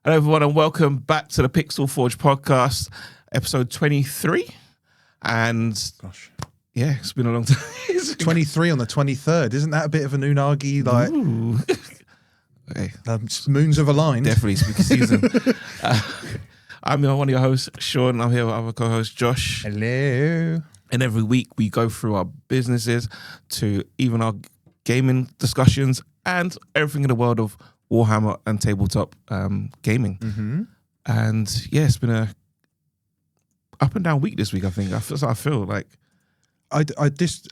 Hello, everyone, and welcome back to the Pixel Forge podcast, episode 23. And gosh, yeah, it's been a long time. 23 on the 23rd. Isn't that a bit of an unagi? Like, hey, moons have aligned. definitely spooky season. I'm one of your hosts, Sean. I'm here with our co-host, Josh. Hello. And every week we go through our businesses to even our gaming discussions and everything in the world of Warhammer and tabletop gaming. Mm-hmm. And yeah, it's been a up and down week this week. I think I feel like this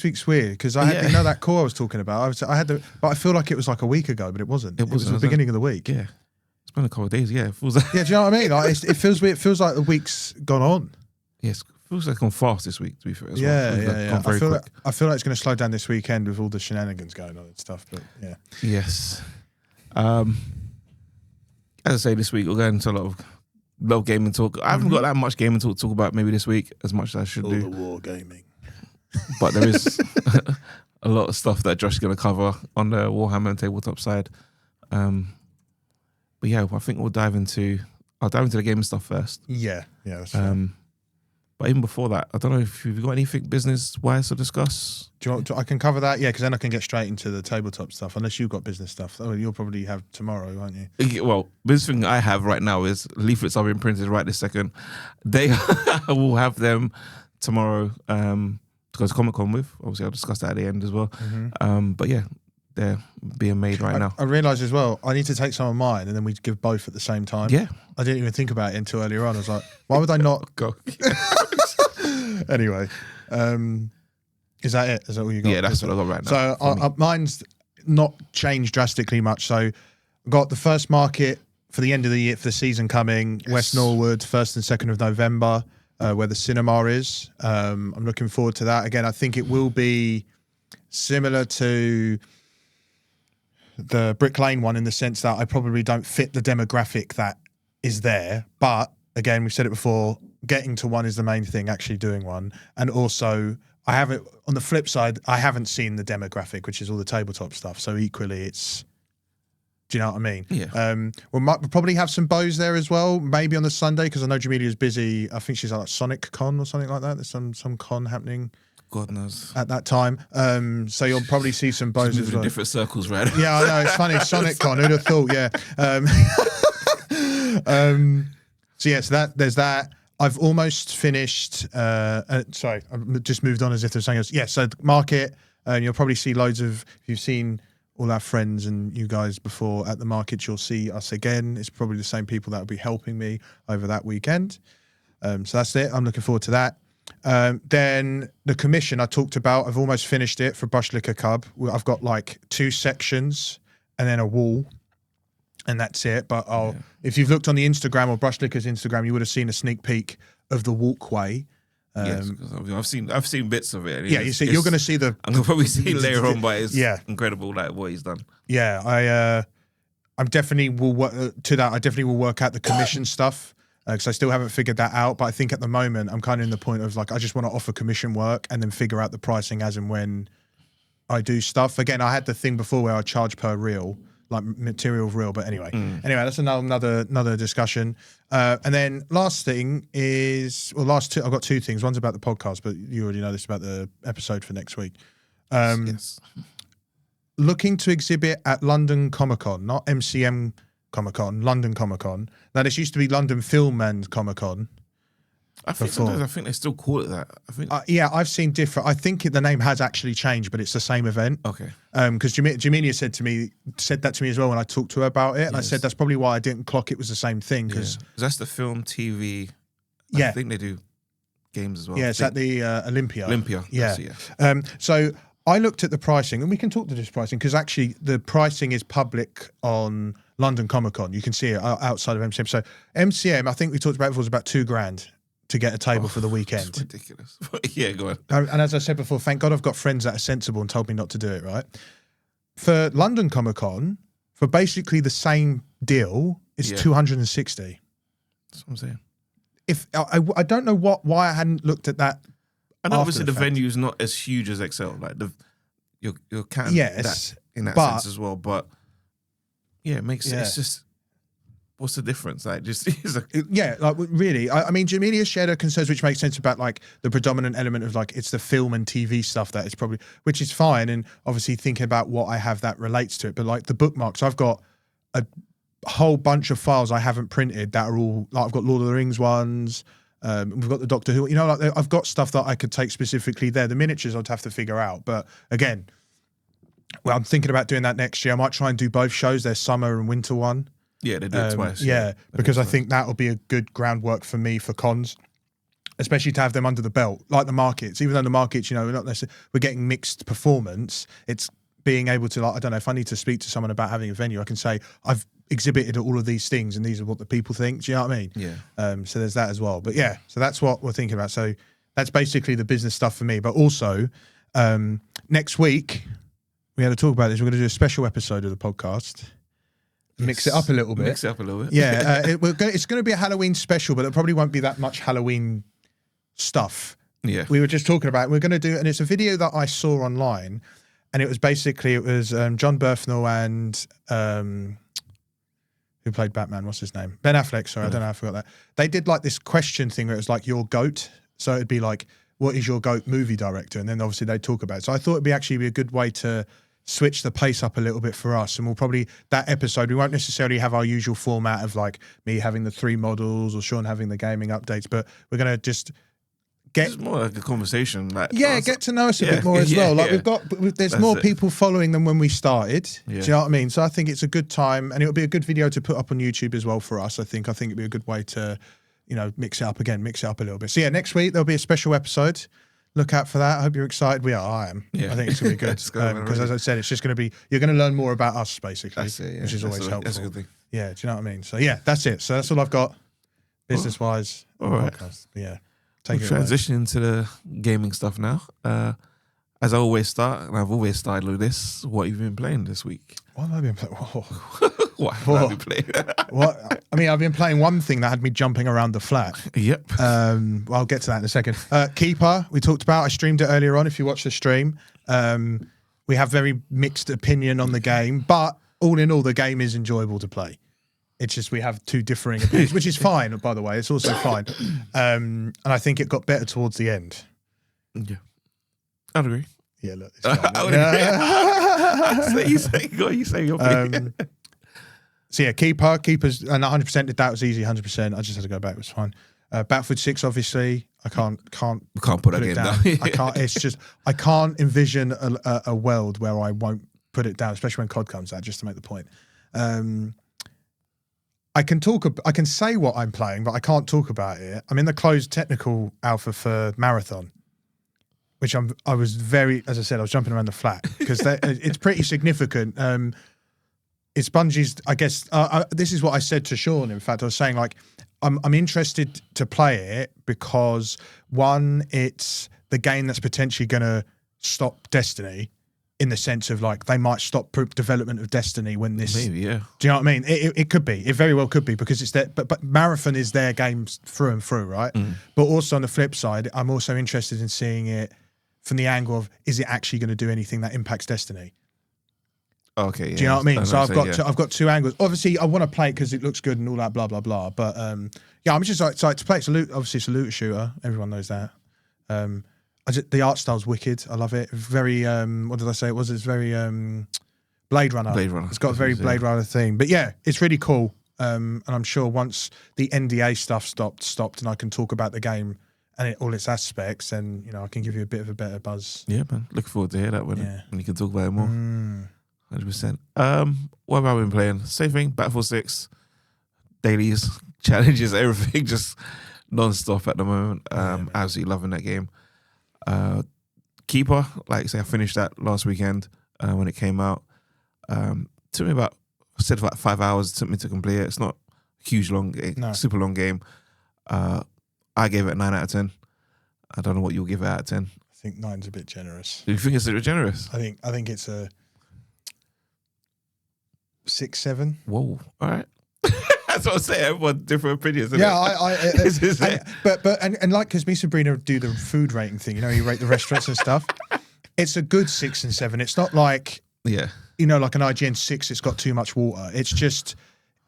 week's weird because I had that call I was talking about. But I feel like it was like a week ago, but it wasn't. It was the beginning of the week. Yeah, it's been a couple of days. Yeah, it feels like do you know what I mean? Like it feels weird. It feels like the week's gone on. Yes, it feels like gone fast this week. To be fair, Yeah. I feel like it's going to slow down this weekend with all the shenanigans going on and stuff. But yeah. Yes. As I say, this week we're going into a lot of gaming talk. I haven't got that much gaming talk to talk about maybe this week as much as I should do. All the war gaming. But there is a lot of stuff that Josh is going to cover on the Warhammer and tabletop side. But yeah, I think I'll dive into the gaming stuff first. Yeah, that's fine. But even before that, I don't know if you've got anything business-wise to discuss. Do you want I can cover that? Yeah, because then I can get straight into the tabletop stuff, unless you've got business stuff. Oh, you'll probably have tomorrow, won't you? Well, this thing I have right now is leaflets are being printed right this second. They will have them tomorrow to go to Comicom with. Obviously, I'll discuss that at the end as well. Mm-hmm. But yeah, they're being made right now. I realised as well, I need to take some of mine and then we give both at the same time. Yeah. I didn't even think about it until earlier on. I was like, why would I not go? Anyway, is that it? Is that all you got? Yeah, that's what I got right now. So mine's not changed drastically much. So I got the first market for the end of the year, for the season coming, yes. West Norwood, 1st and 2nd of November, where the cinema is. I'm looking forward to that. Again, I think it will be similar to the Brick Lane one in the sense that I probably don't fit the demographic that is there. But again, we've said it before, getting to one is the main thing, actually doing one. And also, I haven't, on the flip side, I haven't seen the demographic, which is all the tabletop stuff. So equally, it's, do you know what I mean? Yeah. We'll probably have some bows there as well, maybe on the Sunday, because I know Jamelia's busy. I think she's at like Sonic Con or something like that. There's some con happening. God knows. At that time. So you'll probably see some bows as well. In different circles, right? Yeah, I know. It's funny. Sonic Con. Who'd have thought? Yeah. So yes, there's that. I've almost finished. Sorry, I've just moved on as if there's something else. Yeah. So the market, and you'll probably see loads of. If you've seen all our friends and you guys before at the market, you'll see us again. It's probably the same people that will be helping me over that weekend. So that's it. I'm looking forward to that. Then the commission I talked about, I've almost finished it for Brushlicker Cub. I've got like 2 sections and then a wall, and that's it. But if you've looked on the Instagram or Brushlicker's Instagram, you would have seen a sneak peek of the walkway. Yes, I've seen bits of it. Yeah, you're going to see the. I'm going to probably see it later on, but it's incredible, like what he's done. Yeah, I'm definitely will work to that. I definitely will work out the commission stuff. Because I still haven't figured that out, but I think at the moment I'm kind of in the point of like I just want to offer commission work and then figure out the pricing as and when I do stuff. Again, I had the thing before where I charge per reel, like material reel. But anyway, that's another discussion. And then last thing is, last two. I've got 2 things. One's about the podcast, but you already know this about the episode for next week. Yes. Looking to exhibit at London Comicom, not MCM. Comic-Con, London Comic-Con. Now, this used to be London Film and Comic-Con. I think they still call it that. I think. I've seen different. I think the name has actually changed, but it's the same event. Okay. Because Jamelia said that to me as well when I talked to her about it, and I said that's probably why I didn't clock it was the same thing. Because that's the film, TV. I think they do games as well. Yeah, it's at the Olympia. Yeah. So I looked at the pricing, and we can talk to this pricing because actually the pricing is public on London Comic Con. You can see it outside of MCM. So MCM, I think we talked about it before, was about $2,000 to get a table for the weekend. It's ridiculous. Yeah, go on. And as I said before, thank God I've got friends that are sensible and told me not to do it, right? For London Comic Con, for basically the same deal, it's $260. That's what I'm saying. If I don't know why I hadn't looked at that. And obviously the venue's not as huge as Excel. Like you're counting that in that sense as well, but. Yeah, it makes it's just what's the difference? Like, just it's like, Yeah, like really. I mean, Jamelia shared her concerns, which makes sense about like the predominant element of like it's the film and TV stuff that is probably, which is fine. And obviously thinking about what I have that relates to it. But like the bookmarks, I've got a whole bunch of files I haven't printed that are all like I've got Lord of the Rings ones. We've got the Doctor Who. You know, like I've got stuff that I could take specifically there. The miniatures I'd have to figure out. But again, well, I'm thinking about doing that next year. I might try and do both shows. There's summer and winter one. yeah, they do it twice. Yeah, because I think that'll be a good groundwork for me for cons, especially to have them under the belt, like the markets. Even though the markets, you know, we're getting mixed performance. It's being able to, like, I don't know, if I need to speak to someone about having a venue, I can say I've exhibited all of these things and these are what the people think. Do you know what I mean? Yeah. So there's that as well. But yeah, so that's what we're thinking about. So that's basically the business stuff for me. But also next week we had to talk about this. We're going to do a special episode of the podcast. Mix it up a little bit. Mix it up a little bit. Yeah, it's going to be a Halloween special, but it probably won't be that much Halloween stuff. Yeah. We were just talking about it. We're going to do, and it's a video that I saw online, and it was John Berthnell and who played Batman? What's his name? Ben Affleck. Sorry, I don't know. I forgot that. They did like this question thing where it was like your GOAT. So it'd be like, what is your GOAT movie director? And then obviously they talk about it. So I thought it'd be actually a good way to switch the pace up a little bit for us. And we'll probably, that episode, we won't necessarily have our usual format of like me having the 3 models or Sean having the gaming updates, but we're going to just it's more like a conversation. Like, get to know us a bit more as well. Like there's more people following than when we started. Do you know what I mean? So I think it's a good time, and it'll be a good video to put up on YouTube as well for us. I think it'd be a good way to, you know, mix it up a little bit. So yeah, next week there'll be a special episode. Look out for that. I hope you're excited. We are. I am. Yeah. I think it's going to be good. Because as I said, it's just going to be, you're going to learn more about us, basically, which is always helpful. That's a good thing. Yeah, do you know what I mean? So yeah, that's it. So that's all I've got business-wise. All right. Podcast. Yeah. We'll transition into the gaming stuff now. As I always start, and I've always started with this, what have you been playing this week? What have I been playing? What have I been playing? What? I mean, I've been playing one thing that had me jumping around the flat. Yep. Well, I'll get to that in a second. Keeper, we talked about. I streamed it earlier on. If you watched the stream, we have very mixed opinion on the game, but all in all, the game is enjoyable to play. It's just we have 2 differing opinions, which is fine, by the way. It's also fine. And I think it got better towards the end. Yeah. I'd agree. Yeah, look. I would agree. You say your opinion. So yeah, Keeper's, and 100% did that was easy, 100%. I just had to go back, it was fine. Battlefield 6, obviously, I can't put that game down. I can't, it's just, I can't envision a world where I won't put it down, especially when COD comes out, just to make the point. I can say what I'm playing, but I can't talk about it. I'm in the closed technical alpha for Marathon, which I was very, as I said, I was jumping around the flat because it's pretty significant. It's Bungie's, I guess, this is what I said to Sean, in fact. I was saying, like, I'm interested to play it because, one, it's the game that's potentially going to stop Destiny, in the sense of, like, they might stop development of Destiny when this... Maybe, yeah. Do you know what I mean? It could be. It very well could be, because it's their... But Marathon is their game through and through, right? Mm. But also on the flip side, I'm also interested in seeing it from the angle of, is it actually going to do anything that impacts Destiny? Okay, yeah. Do you know what I mean? So I've got 2 angles. Obviously, I want to play it because it looks good and all that, blah, blah, blah. But, yeah, I'm just excited to play it. Obviously, it's a looter shooter. Everyone knows that. The art style's wicked. I love it. Very, what did I say it was? It's very Blade Runner. Blade Runner. It's got a very Blade Runner theme. But yeah, it's really cool. And I'm sure once the NDA stuff stopped and I can talk about the game and all its aspects, and, you know, I can give you a bit of a better buzz. Yeah, man. Looking forward to hear that when you can talk about it more. 100%. What have I been playing? Same thing, Battlefield 6. Dailies, challenges, everything. Just non-stop at the moment. Absolutely loving that game. Keeper, like I say, I finished that last weekend when it came out. Took me about 5 hours. It took me to complete it. It's not a huge super long game. I gave it a 9 out of 10. I don't know what you'll give it out of 10. I think 9's a bit generous. Do you think it's a bit generous? I think it's a 6, 7. Whoa! All right. That's what I'm saying. Everyone different opinions. Yeah, but like, because me and Sabrina do the food rating thing. You know, you rate the restaurants and stuff. It's a good 6 and 7. It's not like, you know, like an IGN 6. It's got too much water. It's just,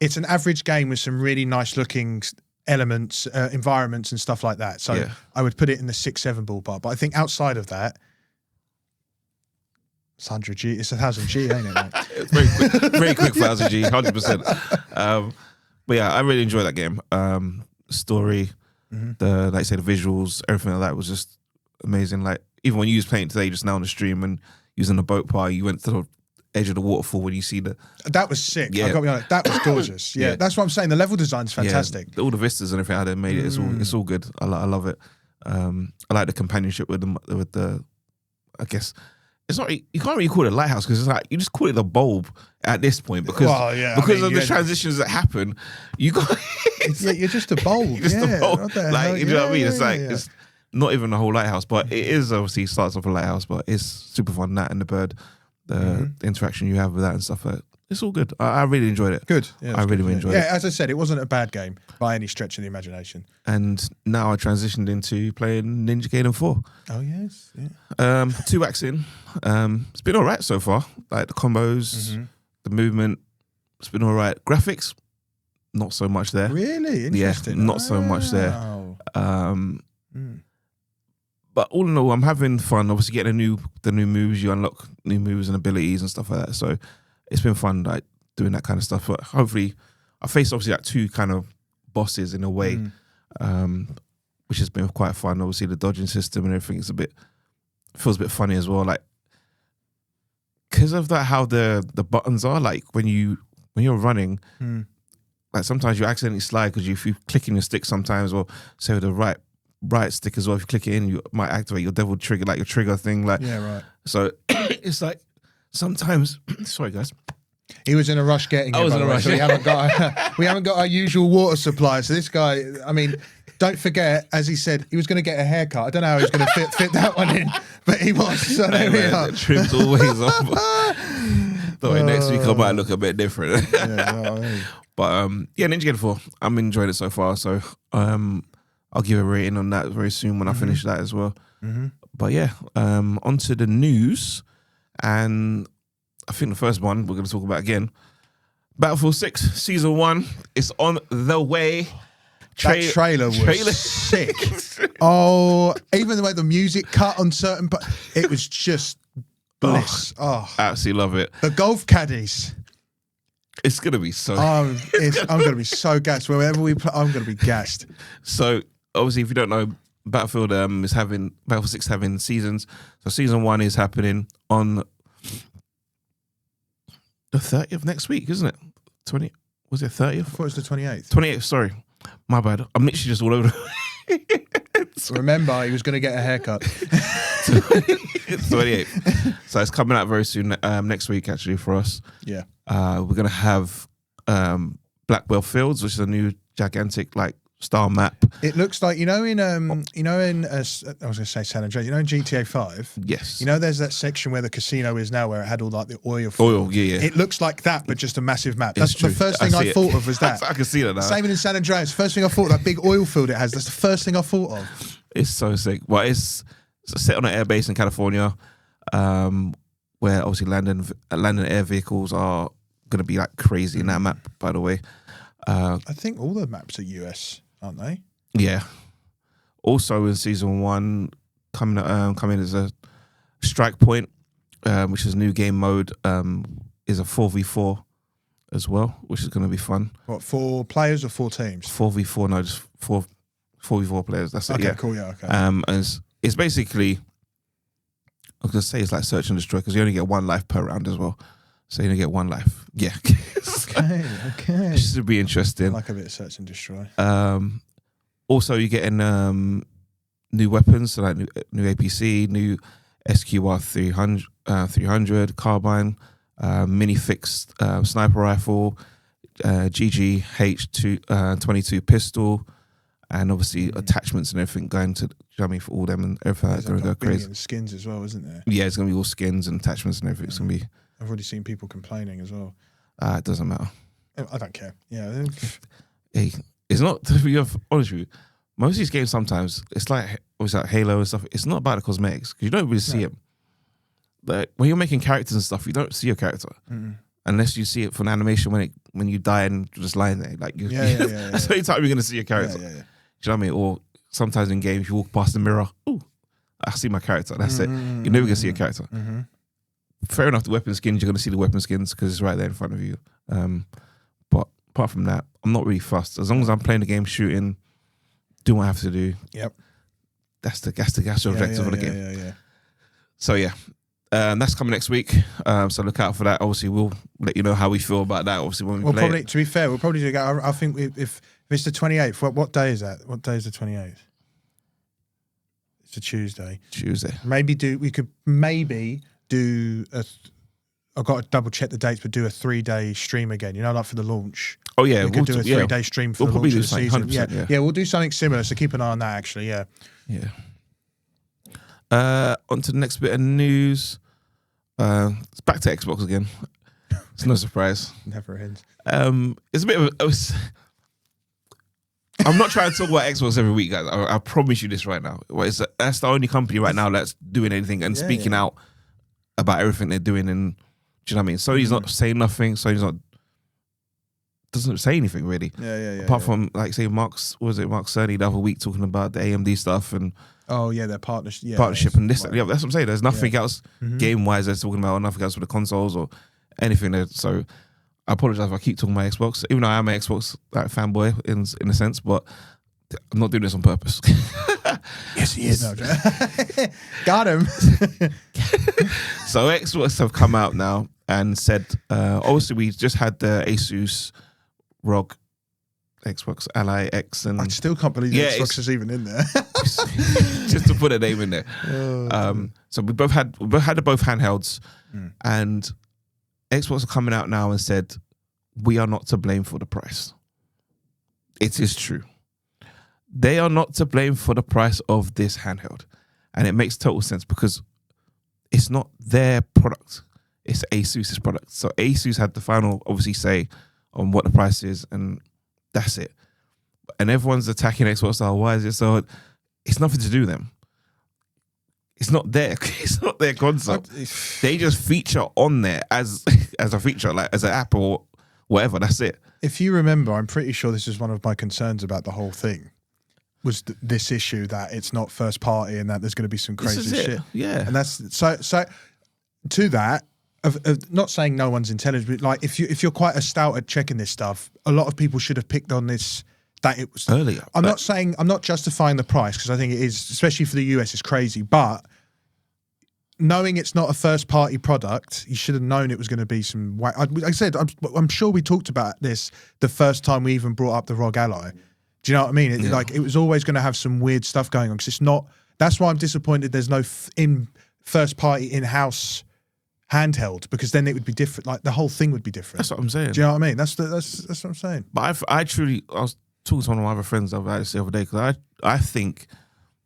it's an average game with some really nice looking elements, environments and stuff like that. So I would put it in the 6-7 ballpark. But I think outside of that, it's 100G. It's 1000G, ain't it, mate? It's very quick for 1000G, 100%. But yeah, I really enjoyed that game. Story, like I said, the visuals, everything like that was just amazing. Like even when you was playing today, just now on the stream and using the boat party, you went to the edge of the waterfall when you see that was sick. Yeah. I got to be honest, that was gorgeous. Yeah, that's what I'm saying. The level design's fantastic. Yeah, all the vistas and everything how they made it, it's all good. I love it. I like the companionship with the I guess it's not, you can't really call it a lighthouse because it's like you just call it the bulb at this point because of the transitions that happen. You got you're just a bulb. You're just a bulb. Like you know what I mean? It's like it's not even a whole lighthouse, but it is obviously starts off a lighthouse, but it's super fun. That and the bird, the interaction you have with that and stuff. It's all good. I really enjoyed it. Good. Yeah, I really enjoyed it. Yeah, as I said, it wasn't a bad game by any stretch of the imagination. And now I transitioned into playing Ninja Gaiden 4. Oh yes, yeah. 2 acts in. It's been all right so far. Like the combos, the movement. It's been all right. Graphics, not so much there. Really interesting. Yeah, not so much there. But all in all, I'm having fun. Obviously, getting the new moves. You unlock new moves and abilities and stuff like that. So it's been fun, like doing that kind of stuff. But hopefully, I faced obviously like 2 kind of bosses in a way, which has been quite fun. Obviously, the dodging system and everything feels a bit funny as well. Like because of that, how the buttons are. Like when you're running, like sometimes you accidentally slide because if you click in your stick sometimes, or say with the right stick as well, if you click it in, you might activate your devil trigger, like your trigger thing. Like right. So it's like sometimes. Sorry, guys. He was in a rush getting it. I was in a rush. So we haven't got our usual water supply. So this guy, I mean, don't forget, as he said, he was going to get a haircut. I don't know how he was going to fit that one in, but he was. So there we are. The trim's always on. But next week I might look a bit different. But yeah, Ninja Gaiden 4. I'm enjoying it so far. So I'll give a rating on that very soon when I finish that as well. But yeah, onto the news. And I think the first one we're going to talk about again, Battlefield 6 Season 1 is on the way. That trailer was sick. Oh, even the way the music cut on certain, but it was just bliss. Absolutely love it. The golf caddies. It's going to be so... I'm going to be so gassed. Wherever we play, I'm going to be gassed. So, obviously, if you don't know, Battlefield Battlefield 6 having seasons. So, Season 1 is happening on the 30th next week, isn't it? 20... Was it 30th? I thought it was the 28th. 28th, sorry. My bad. I'm literally just all over Remember, he was going to get a haircut. 28th. So it's coming out very soon, next week actually for us. Yeah. We're going to have Blackwell Fields, which is a new gigantic like style map. It looks like, I was going to say San Andreas, in GTA 5? Yes. There's that section where the casino is now where it had all like the oil. Yeah. It looks like that, but just a massive map. That's the first thing I thought of was that. I can see that now. Same in San Andreas. First thing I thought, that big oil field it has, that's the first thing I thought of. It's so sick. Well, it's set on an air base in California, where obviously landing air vehicles are going to be like crazy in that map, by the way. I think all the maps are US, aren't they? Yeah. Also in Season 1, coming as a Strike Point, which is a new game mode, is a 4v4 as well, which is going to be fun. What, 4 players or 4 teams? 4v4, no, just 4v4 players. That's it. Okay, yeah. Cool. Yeah. Okay. And it's basically, I was going to say it's like search and destroy because you only get 1 life per round as well. So you only get 1 life. Yeah. Okay. This should be interesting. I like a bit of search and destroy. Also, you're getting new weapons, so like new APC, new SQR 300 carbine, mini fixed sniper rifle, GG 22 pistol, and obviously attachments and everything going to, for all them and everything that's going to go crazy. And skins as well, isn't there? Yeah, it's going to be all skins and attachments and everything. It's going to be. I've already seen people complaining as well. It doesn't matter. I don't care. Yeah. Hey, it's not, to be honest with you, most of these games sometimes, it's like Halo and stuff, it's not about the cosmetics, because you don't really see them. Like, when you're making characters and stuff, you don't see your character. unless you see it for an animation when you die and you're just lying there. Like that's the only time you're gonna see your character. Do you know what I mean? Or sometimes in games you walk past the mirror, ooh, I see my character. That's it. You're never gonna see a character. Fair enough, the weapon skins, you're gonna see the weapon skins because it's right there in front of you. But apart from that, I'm not really fussed. As long as I'm playing the game, shooting, doing what I have to do. Yep. That's the objective of the game. Yeah. So yeah. That's coming next week, so look out for that. Obviously, we'll let you know how we feel about that. Obviously, when we play probably, it. To be fair, we'll probably do it. I think if it's the 28th, what day is that? What day is the 28th? It's a Tuesday. We could maybe do I've got to double check the dates, but do a 3-day stream again. You know, like for the launch. Oh yeah, we could do a 3-day stream for the launch of the season. Yeah, we'll do something similar. So keep an eye on that. Actually, yeah. On to the next bit of news. It's back to Xbox again. It's no surprise. Never ends. It's a bit of I'm not trying to talk about Xbox every week, guys. I promise you this right now. That's the only company right now that's doing anything and speaking out about everything they're doing. And do you know what I mean? Sony's not saying nothing. Doesn't say anything really. Apart from like say Mark Cerny the other week talking about the AMD stuff and their partnership. Partnership and this. Yeah, that's what I'm saying. There's nothing else game wise they're talking about, or nothing else with the consoles or anything. So I apologize if I keep talking about Xbox, even though I am an Xbox fanboy in a sense, but I'm not doing this on purpose. Yes, he is. Got him. So Xbox have come out now and said, obviously we just had the Asus ROG Xbox Ally X, and I still can't believe Xbox is even in there. Just to put a name in there. So we both had the both handhelds, and Xbox are coming out now and said we are not to blame for the price. It is true. They are not to blame for the price of this handheld, and it makes total sense because it's not their product; it's Asus's product. So Asus had the final, obviously, say on what the price is, and that's it. And everyone's attacking Xbox. Oh, why is it so? It's nothing to do with them. It's not their console. They just feature on there as a feature, like as an app or whatever. That's it. If you remember, I'm pretty sure this is one of my concerns about the whole thing. Was this issue that it's not first party and that there's going to be some crazy shit. Yeah. And that's so to that. Of not saying no one's intelligent, but like if you're quite a stout at checking this stuff, a lot of people should have picked on this. That it was earlier. I'm not justifying the price because I think it is, especially for the US, it's crazy. But knowing it's not a first party product, you should have known it was going to be some. Like I said, I'm sure we talked about this the first time we even brought up the ROG Ally. Do you know what I mean? It was always going to have some weird stuff going on because it's not. That's why I'm disappointed. There's no first party in-house handheld, because then it would be different. Like the whole thing would be different. That's what I'm saying. Do you know what I mean? That's what I'm saying. But I was talking to one of my other friends about this the other day because I think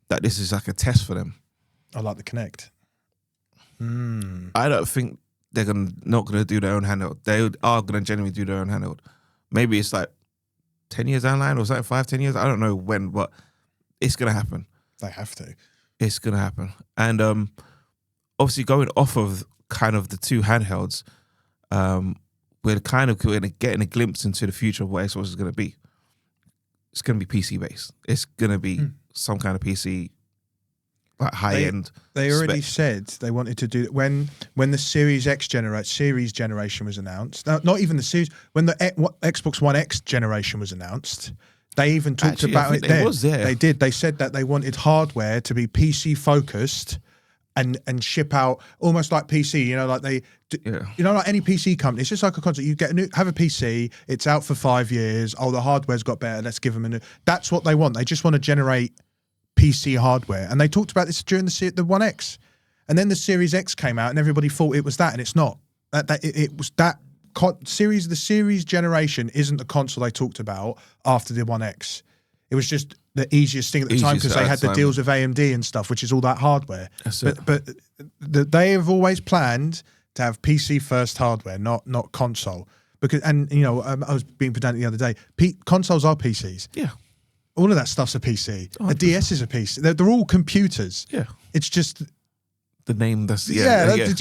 that this is like a test for them. I like the Kinect. I don't think they're not gonna do their own handheld. They are gonna genuinely do their own handheld. Maybe it's like 10 years down the line or something, 5-10 years. I don't know when, but it's gonna happen. They have to. It's gonna happen. And obviously going off of kind of the two handhelds, we're kind of getting a glimpse into the future of what Xbox is going to be. It's going to be PC based. It's going to be some kind of PC, like high end. They already said they wanted to do it when the Series X generation was announced. Not even the Series. When the Xbox One X generation was announced, they even talked about it there. They did. They said that they wanted hardware to be PC focused. And ship out almost like PC, you know, like like any PC company. It's just like a concept. You have a PC, it's out for 5 years. Oh, the hardware's got better. Let's give them a new. That's what they want. They just want to generate PC hardware. And they talked about this during the One X, and then the Series X came out, and everybody thought it was that, and it's not. It was that series. The Series generation isn't the console they talked about after the One X. It was just the easiest thing at the time because they had the deals with AMD and stuff, which is all that hardware. But they have always planned to have PC first hardware, not console. Because I was being pedantic the other day. Consoles are PCs. Yeah, all of that stuff's a PC. A DS is a PC. They're all computers. Yeah, it's just the name. That's Do you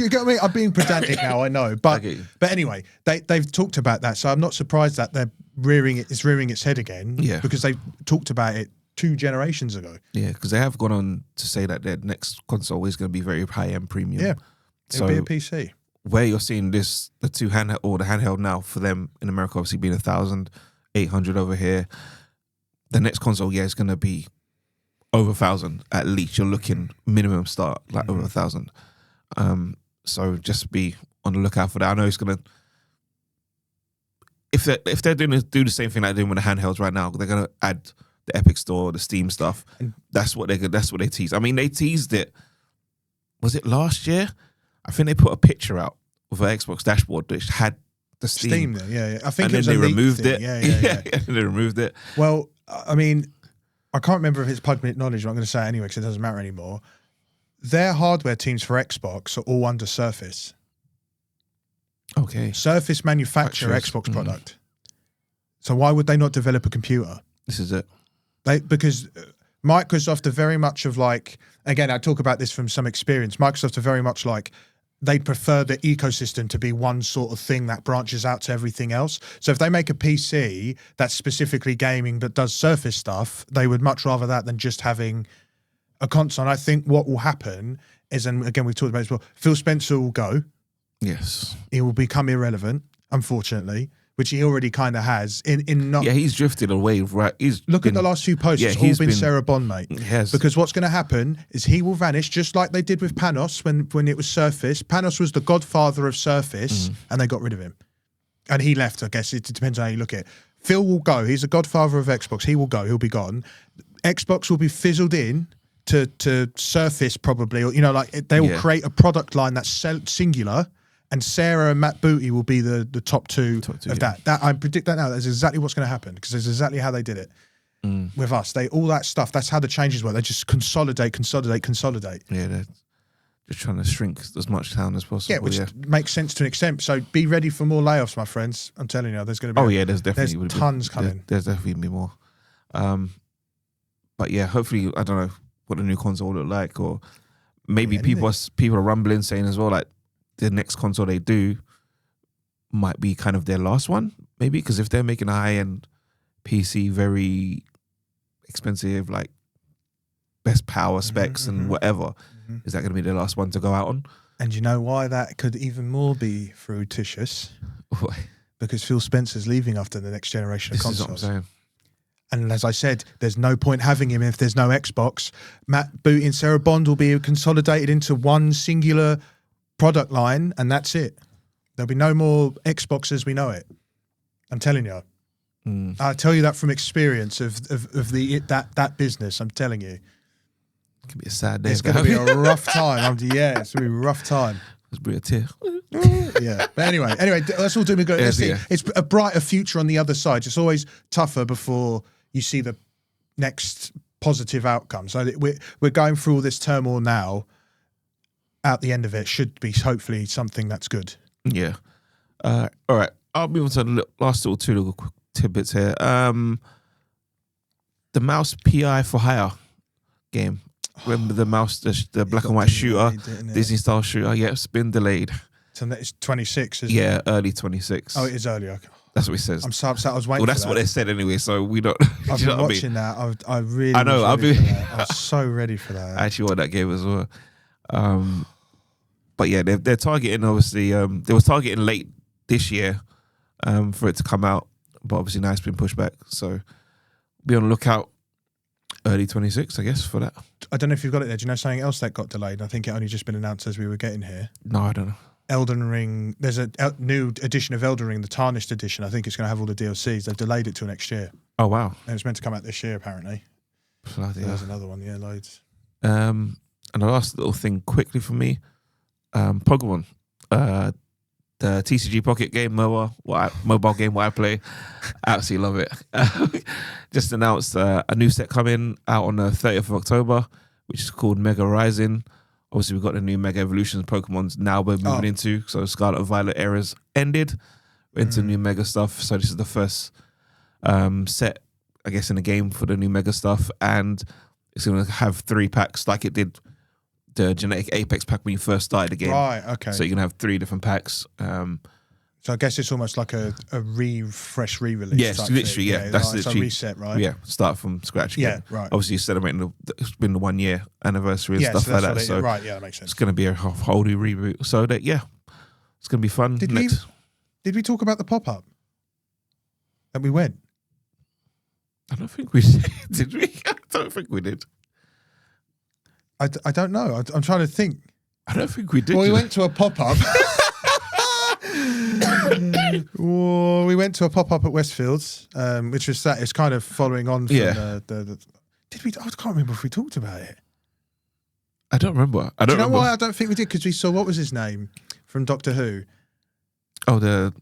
get what I mean? I'm being pedantic now, I know, but anyway, they've talked about that, so I'm not surprised that they're rearing its head again. Yeah, because they talked about it 2 generations ago. Yeah, because they have gone on to say that their next console is going to be very high end premium. Yeah, so it'll be a PC. Where you're seeing this, the handheld now for them in America, obviously being 1,800 over here. The next console, is going to be over 1,000 at least. You're looking minimum start like over 1,000. So just be on the lookout for that. I know it's gonna. If they're do the same thing like they're doing with the handhelds right now, they're gonna add the Epic Store, the Steam stuff. That's what they teased. I mean, they teased it. Was it last year? I think they put a picture out of an Xbox dashboard which had the Steam there, yeah. I think and then they removed it. Yeah. They removed it. Well, I mean, I can't remember if it's public knowledge, but I'm going to say it anyway because it doesn't matter anymore. Their hardware teams for Xbox are all under Surface. Okay. Surface manufacture Xbox product. So why would they not develop a computer? This is it. Because Microsoft are very much of like, again, I talk about this from some experience. Microsoft are very much like, they prefer the ecosystem to be one sort of thing that branches out to everything else. So if they make a PC that's specifically gaming but does Surface stuff, they would much rather that than just having a console. And I think what will happen is, and again, we've talked about it as well, Phil Spencer will go. Yes. He will become irrelevant, unfortunately, which he already kind of has. He's drifted away. Right. Look at the last few posts. It's all been Sarah Bond, mate. Yes. Because what's going to happen is he will vanish, just like they did with Panos when it was Surface. Panos was the godfather of Surface, and they got rid of him. And he left, I guess. It depends on how you look at it. Phil will go. He's a godfather of Xbox. He will go. He'll be gone. Xbox will be fizzled in to Surface probably. Or, they will create a product line that's singular. And Sarah and Matt Booty will be the top two of that. I predict that now. That's exactly what's going to happen because that's exactly how they did it with us. All that stuff. That's how the changes work. They just consolidate. Yeah, they're just trying to shrink as much town as possible. Yeah, which makes sense to an extent. So be ready for more layoffs, my friends. I'm telling you, there's going to be. There's tons coming. There's definitely going to be more. But yeah, hopefully, I don't know what the new console will look like, or maybe people are rumbling saying as well like. The next console they do might be kind of their last one, maybe, because if they're making a high-end PC, very expensive, like best power specs and whatever, is that going to be their last one to go out on? And you know why that could even more be fruititious? Why? Because Phil Spencer's leaving after the next generation of consoles. This is what I'm saying. And as I said, there's no point having him if there's no Xbox. Matt Booty and Sarah Bond will be consolidated into one singular product line, and that's it. There'll be no more Xbox as we know it. I'm telling you. I tell you that from experience of that business. I'm telling you. It could be a sad day. It's going to be a rough time. It's going to be a rough time. Let's bring a tear. Yeah. But anyway, that's all doing good. It's a brighter future on the other side. It's always tougher before you see the next positive outcome. So we're going through all this turmoil now. At the end of it should be hopefully something that's good. Yeah. All right. I'll move on to the last two little quick tidbits here. The mouse PI for hire game. Remember the mouse, the black and white shooter, Disney style shooter? Yeah, it's been delayed. So it's 26, isn't it? Yeah, early 26. Oh, it is early. Okay. That's what it says. I'm so upset. I was waiting. Well, that's what they said anyway. So we don't. I've been watching that. I really. I know. I was so ready for that. I actually want that game as well. But yeah, they're targeting obviously. They was targeting late this year for it to come out, but obviously now it's been pushed back. So be on the lookout. Early 26, I guess, for that. I don't know if you've got it there. Do you know something else that got delayed? I think it only just been announced as we were getting here. No, I don't know. Elden Ring. There's a new edition of Elden Ring, the Tarnished edition. I think it's going to have all the DLCs. They've delayed it till next year. Oh wow! And it was meant to come out this year, apparently. There's another one. Yeah, loads. And the last little thing quickly for me. Pokemon, the TCG Pocket game, mobile game what I play, absolutely love it. Just announced a new set coming out on the 30th of October, which is called Mega Rising. Obviously, we've got the new Mega Evolutions Pokemons now we're moving into. So Scarlet and Violet eras ended, we're into new Mega stuff. So this is the first set, I guess, in the game for the new Mega stuff, and it's going to have 3 packs like it did the genetic apex pack when you first started the game. Right. Okay. So you can have 3 different packs. So I guess it's almost like a fresh re-release. Yes, type literally, thing. yeah. That's like, literally it's a reset, right? Yeah, start from scratch again. Yeah, right. Obviously, celebrating it's been the 1 year anniversary and Yeah, stuff so like that's that. what So right, yeah, that makes sense. it's going to be a whole new reboot. So that it's going to be fun. Did we talk about the pop-up that we went? I don't think we did. Did we? I don't think we did. I don't know. I'm trying to think. I don't think we did. Well, we went to a pop-up. We went to a pop-up at Westfields, which was that. It's kind of following on from the did we? I can't remember if we talked about it. I don't remember. Do you know why I don't think we did? Because we saw, what was his name from Doctor Who? Oh, the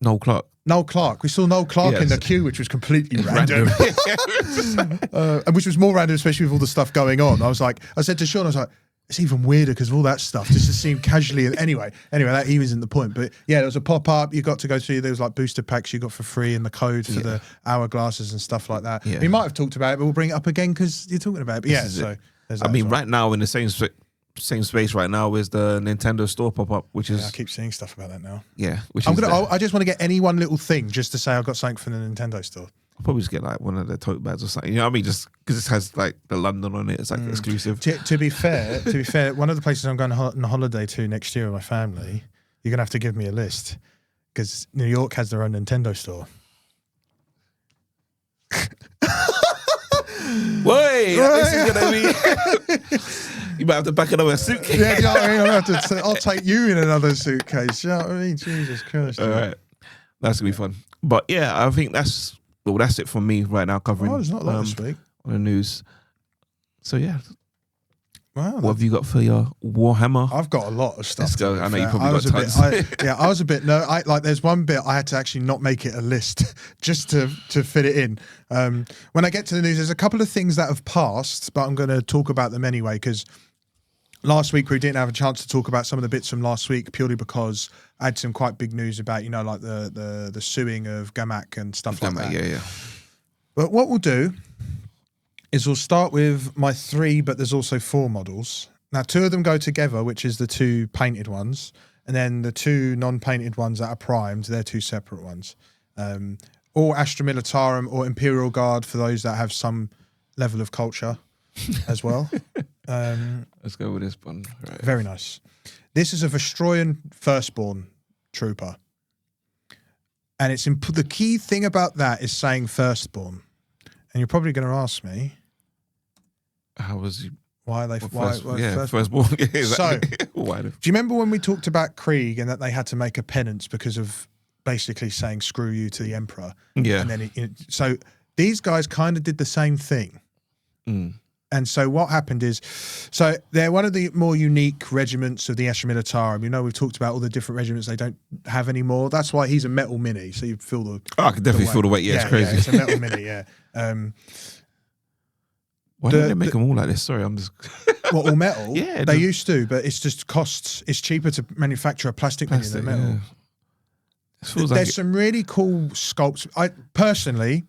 Noel Clark. Noel Clark. We saw Noel Clark in the queue, which was completely random. And which was more random, especially with all the stuff going on. I said to Sean, I was like, it's even weirder because of all that stuff. Just to see him casually. Anyway, that even isn't the point. But yeah, there was a pop-up. You got to go through. There was like booster packs you got for free and the code for the hourglasses and stuff like that. Yeah. We might have talked about it, but we'll bring it up again because you're talking about it. But yeah, so there's that. I mean, right now in the same space right now is the Nintendo Store pop-up, which is... I keep seeing stuff about that now. Yeah. I just want to get any one little thing just to say I've got something from the Nintendo Store. I'll probably just get like one of the tote bags or something. You know what I mean? Just because it has like the London on it. It's like exclusive. To be fair, one of the places I'm going on holiday to next year with my family, you're going to have to give me a list because New York has their own Nintendo Store. Wait, this is going to be... You might have to pack another suitcase. Yeah, you know what I mean? I'll take you in another suitcase. You know what I mean? Jesus Christ. All right. That's going to be fun. But yeah, I think that's it for me right now covering there's not a lot this week on the news. So yeah. Wow. What have you got for your Warhammer? I've got a lot of stuff. Let's go. I know you probably got tons. I was a bit there's one bit I had to actually not make it a list just to fit it in. When I get to the news, there's a couple of things that have passed, but I'm going to talk about them anyway because last week we didn't have a chance to talk about some of the bits from last week purely because I had some quite big news about, like the suing of Gamak and stuff like that. Yeah. But what we'll do is we'll start with my 3, but there's also 4 models. Now, 2 of them go together, which is the 2 painted ones, and then the 2 non-painted ones that are primed, they're 2 separate ones. All Astra Militarum or Imperial Guard for those that have some level of culture as well. Let's go with this one. Right. Very nice. This is a Vestroyan Firstborn trooper. And it's the key thing about that is saying Firstborn. And you're probably going to ask me, how was he? Why are they? Firstborn. So, do you remember when we talked about Krieg and that they had to make a penance because of basically saying "screw you" to the Emperor? Yeah. And then so these guys kind of did the same thing. And so what happened is, so they're one of the more unique regiments of the Astra Militarum. We've talked about all the different regiments they don't have anymore. That's why he's a metal mini. So you feel the. Oh, I can definitely feel the weight. Yeah, it's crazy. Yeah, it's a metal mini. Yeah. Why don't they make them all like this? Sorry, I'm just... What, all metal? Yeah. They used to, but it's just costs. It's cheaper to manufacture a plastic mini than metal. Yeah. There's some really cool sculpts. Personally,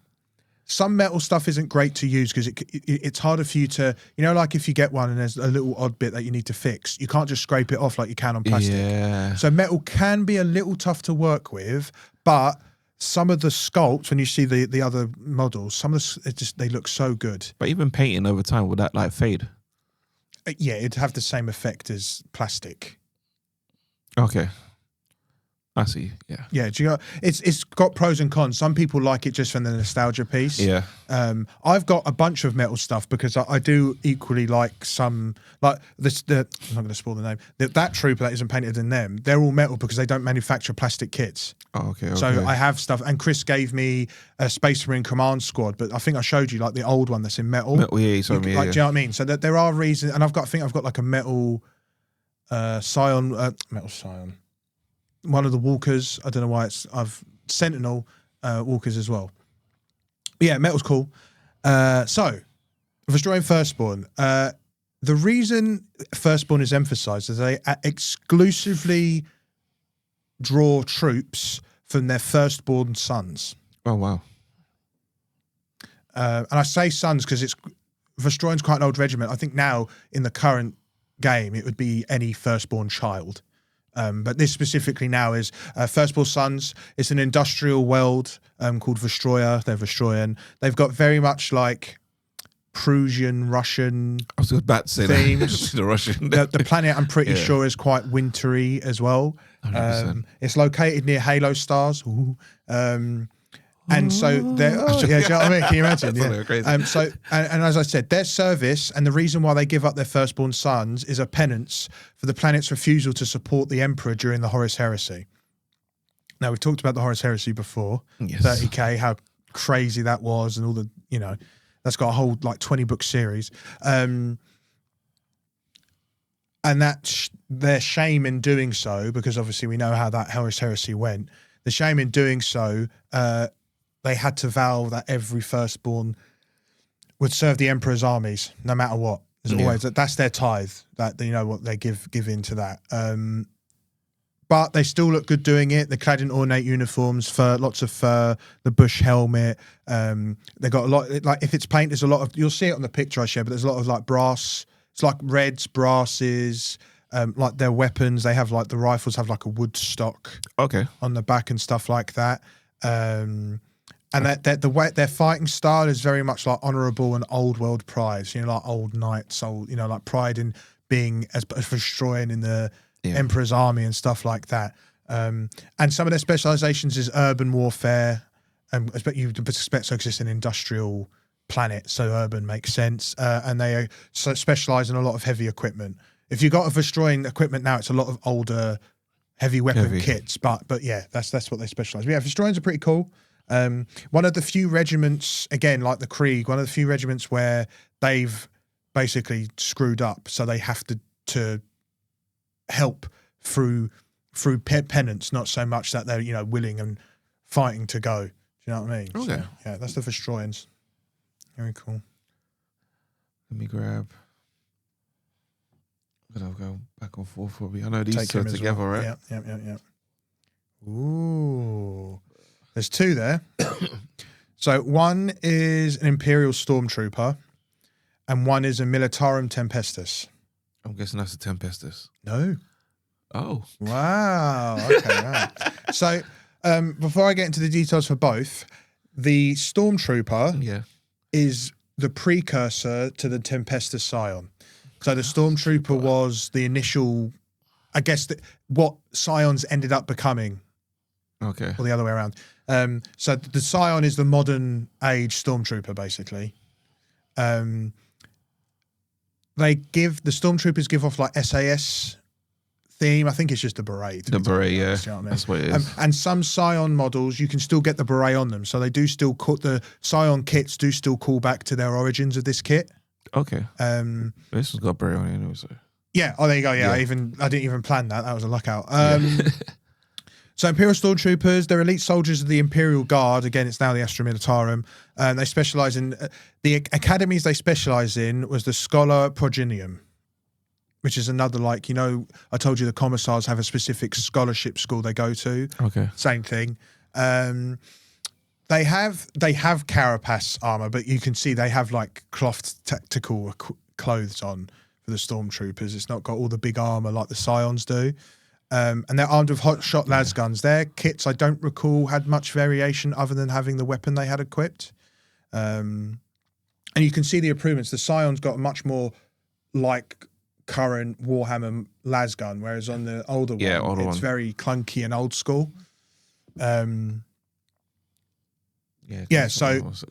some metal stuff isn't great to use because it's harder for you to, like if you get one and there's a little odd bit that you need to fix, you can't just scrape it off like you can on plastic. Yeah. So metal can be a little tough to work with, but some of the sculpts, when you see the other models, they look so good. But even painting over time, would that like fade? Yeah, it'd have the same effect as plastic. Okay. I see. Yeah. Yeah. Do you know, it's got pros and cons. Some people like it just from the nostalgia piece. Yeah. I've got a bunch of metal stuff because I do equally like some, like this. I'm not going to spoil the name. That trooper that isn't painted in them, they're all metal because they don't manufacture plastic kits. Oh, okay. So I have stuff, and Chris gave me a Space Marine Command Squad, but I think I showed you like the old one that's in metal. Yeah, you saw me. Do you know what I mean? So that there are reasons, and I think I've got like a metal Scion, metal Scion. One of the walkers. I don't know why I've Sentinel walkers as well. But yeah, metal's cool. So, Vestroyan Firstborn. The reason Firstborn is emphasised is they exclusively draw troops from their firstborn sons. Oh wow. And I say sons because Vostroyan's quite an old regiment. I think now in the current game it would be any firstborn child. But this specifically now is Firstborn Sons. It's an industrial world called Vostroya. They're Vostroyan. They've got very much like Prussian, Russian I was about to say themes. the Russian. The planet, I'm pretty sure, is quite wintry as well. It's located near halo stars. Ooh. And so they're, do you know what I mean? Can you imagine? Crazy. And as I said, their service and the reason why they give up their firstborn sons is a penance for the planet's refusal to support the Emperor during the Horus Heresy. Now, we've talked about the Horus Heresy before, 30k, how crazy that was, and all the, that's got a whole like 20-book series. And that their shame in doing so, because obviously we know how that Horus Heresy went, the shame in doing so, they had to vow that every firstborn would serve the Emperor's armies, no matter what. There's always that's their tithe. That what they give into that. But they still look good doing it. They're clad in ornate uniforms, fur, lots of fur, the bush helmet. They got a lot. Like if it's paint, there's a lot of. You'll see it on the picture I share, but there's a lot of like brass. It's like reds, brasses. Like their weapons, they have like the rifles have like a wood stock on the back and stuff like that. And that the way their fighting style is very much like honourable and old world pride. So, like old knights, like pride in being as destroying in the Emperor's army and stuff like that. And some of their specializations is urban warfare. You expect so because it's an industrial planet, so urban makes sense. And they specialize in a lot of heavy equipment. If you've got a Vostroyan equipment now, it's a lot of older heavy weapon kits. But yeah, that's what they specialize. But yeah, Vostroyans are pretty cool. One of the few regiments, again, like the Krieg, one of the few regiments where they've basically screwed up, so they have to help through penance, not so much that they're willing and fighting to go. Do you know what I mean? Okay. So, yeah, that's the Vostroyans. Very cool. Let me grab. I'll go back and forth for me. I know these two are together, right? Yeah. Ooh. There's two there. So one is an Imperial Stormtrooper and one is a Militarum Tempestus. I'm guessing that's a Tempestus. No. Oh. Wow. Okay, right. So before I get into the details for both, the Stormtrooper is the precursor to the Tempestus Scion. So the Stormtrooper was the initial, I guess, what Scions ended up becoming. Okay. Or the other way around. So the Scion is the modern age Stormtrooper, basically. The Stormtroopers give off like SAS theme. I think it's just a beret. The beret, you know what I mean? That's what it is. And some Scion models, you can still get the beret on them. So they do still the Scion kits do still call back to their origins of this kit. Okay. This has got a beret on it anyway, so. Yeah. Oh, there you go. Yeah. I didn't even plan that. That was a luck out. So Imperial Stormtroopers, they're elite soldiers of the Imperial Guard. Again, it's now the Astra Militarum. They specialize in the academies they specialize in was the Schola Progenium, which is another I told you the commissars have a specific scholarship school they go to. Okay. Same thing. They have carapace armor, but you can see they have like cloth tactical clothes on for the Stormtroopers. It's not got all the big armor like the Scions do. And they're armed with hot shot las guns. Their kits, I don't recall, had much variation other than having the weapon they had equipped. And you can see the improvements. The Scion's got much more like current Warhammer las gun, whereas on the older one, it's very clunky and old school. So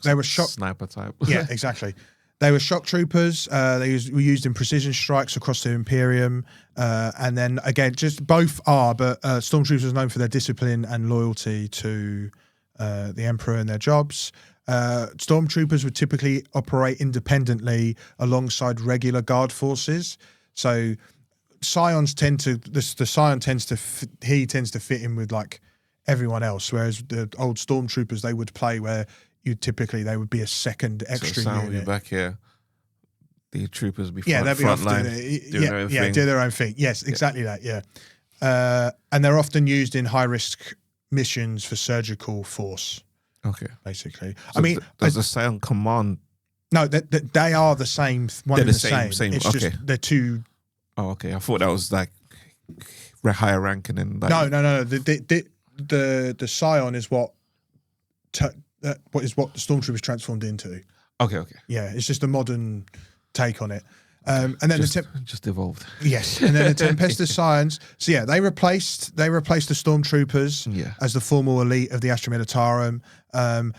they were shock sniper type. Yeah, exactly. They were shock troopers. They were used in precision strikes across the Imperium. And then again, just both are, but Stormtroopers are known for their discipline and loyalty to the Emperor and their jobs. Stormtroopers would typically operate independently alongside regular guard forces. So Scions tend to, the Scion tends to fit in with like everyone else, whereas the old Stormtroopers, they would play where they would be a second extra unit. Back here, the troopers would be they'd be front off line, do their own thing. Yes, exactly that. Yeah, and they're often used in high risk missions for surgical force. Okay, basically. So does the Scion command No, they are the same. One They're and the same. It's Okay. just they're two. Oh, okay. I thought that was like higher ranking and like, No. The Scion is what the Stormtroopers transformed into. Okay. Yeah, it's just a modern take on it. And then just evolved. Yes, and then the Tempestus Scions. So yeah, they replaced the Stormtroopers as the formal elite of the Astra Militarum.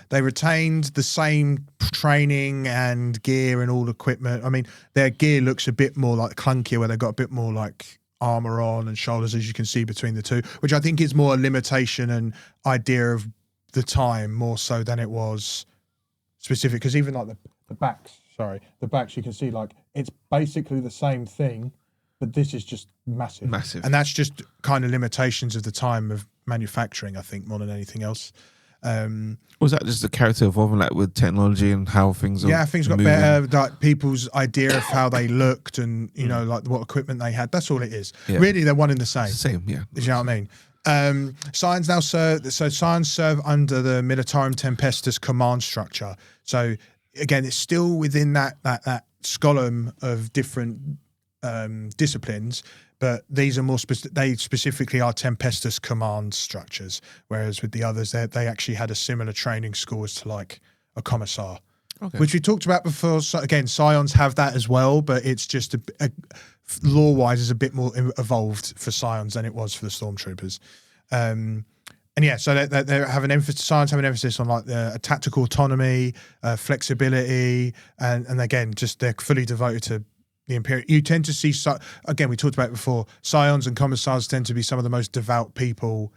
They retained the same training and gear and all equipment. I mean, their gear looks a bit more like clunkier, where they've got a bit more like armor on and shoulders, as you can see between the two, which I think is more a limitation and idea of the time more so than it was specific. Because even like the backs. Sorry, the backs, you can see like it's basically the same thing, but this is just massive. And that's just kind of limitations of the time of manufacturing, I think, more than anything else. Was that just the character evolving like with technology and how things are things got better, like people's idea of how they looked and, you know, like what equipment they had. That's all it is. Yeah. Really, they're one and the same. Same, yeah. Do you know what I mean? Scions now Scions serve under the Militarum Tempestus command structure. So again, it's still within that scholem of different disciplines, but these are more they specifically are Tempestus command structures, whereas with the others, they actually had a similar training school as to like a commissar, which we talked about before. So again, Scions have that as well, but it's just lore-wise is a bit more evolved for Scions than it was for the Stormtroopers. And yeah, so they have an emphasis. Scions have an emphasis on like the tactical autonomy, flexibility, and again, just they're fully devoted to the Imperium. You tend to see, again, we talked about it before. Scions and commissars tend to be some of the most devout people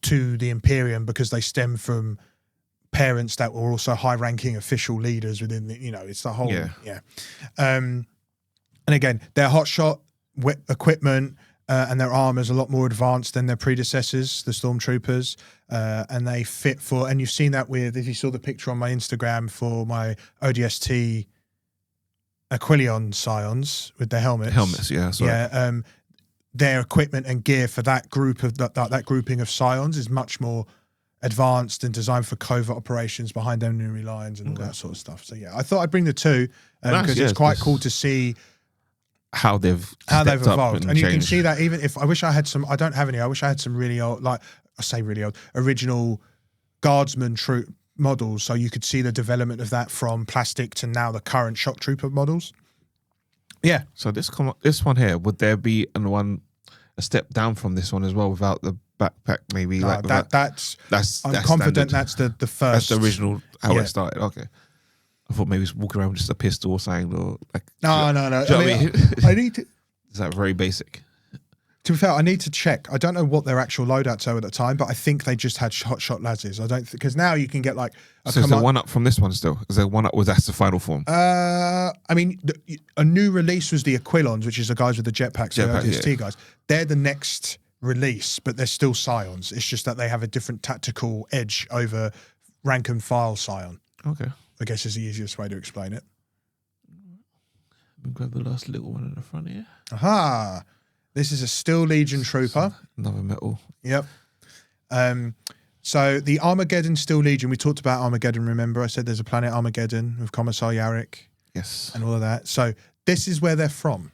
to the Imperium because they stem from parents that were also high-ranking official leaders within the. You know, it's the whole And again, their hotshot equipment. And their armor is a lot more advanced than their predecessors, the Stormtroopers, and they fit for. And you've seen that with, if you saw the picture on my Instagram for my ODST Aquilion Scions with their helmets. Their equipment and gear for that group of that grouping of Scions is much more advanced and designed for covert operations behind enemy lines and all that sort of stuff. So yeah, I thought I'd bring the two because it's quite cool to see how they've evolved, and you changed. can see that even if I wish I had some. I don't have any. I wish I had some really old, like I say, really old, original Guardsman troop models, so you could see the development of that from plastic to now the current shock trooper models. Yeah. So this one here, would there be a step down from this one as well without the backpack? Maybe no, like that's I'm confident standard. That's the first. That's the original how it started. Okay. I thought maybe it's walking around with just a pistol or something, or like. No. I need to. Is that very basic? To be fair, I need to check. I don't know what their actual loadouts are at the time, but I think they just had hotshot lasers. I don't because now you can get like. So is there one up from this one still? Is there one up? Was that's the final form? I mean, a new release was the Aquilons, which is the guys with the jetpacks, the ODST guys. They're the next release, but they're still Scions. It's just that they have a different tactical edge over rank and file Scion. Okay. I guess is the easiest way to explain it. We'll grab the last little one in the front here. Aha! This is a Steel Legion trooper. Another metal. Yep. So the Armageddon Steel Legion, we talked about Armageddon, remember? I said there's a planet Armageddon with Commissar Yarick. Yes. And all of that. So this is where they're from.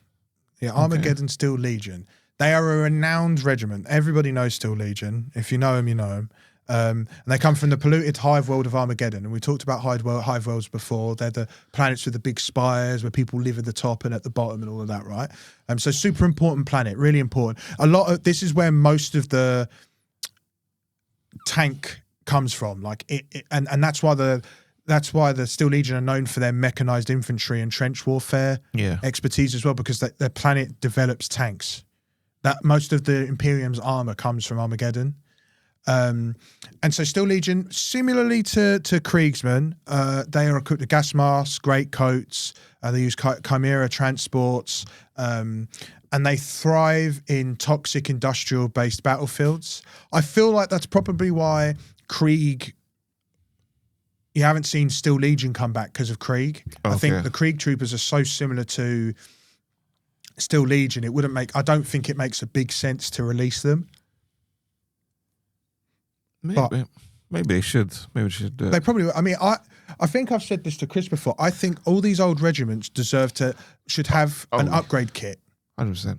The Armageddon Steel Legion. They are a renowned regiment. Everybody knows Steel Legion. If you know them, you know them. And they come from the polluted hive world of Armageddon. And we talked about hive worlds before. They're the planets with the big spires where people live at the top and at the bottom and all of that, right? So super important planet, really important. This is where most of the tank comes from. And that's why the Steel Legion are known for their mechanized infantry and trench warfare expertise as well, because their planet develops tanks. That most of the Imperium's armor comes from Armageddon. And so Steel Legion, similarly to Kriegsmen, they are equipped with gas masks, great coats, they use chimera transports, and they thrive in toxic industrial-based battlefields. I feel like that's probably why Krieg, you haven't seen Steel Legion come back because of Krieg. Okay. I think the Krieg troopers are so similar to Steel Legion, I don't think it makes a big sense to release them. Maybe they should. Maybe they should do it. They probably. I mean, I think I've said this to Chris before. I think all these old regiments should have an upgrade kit. 100%.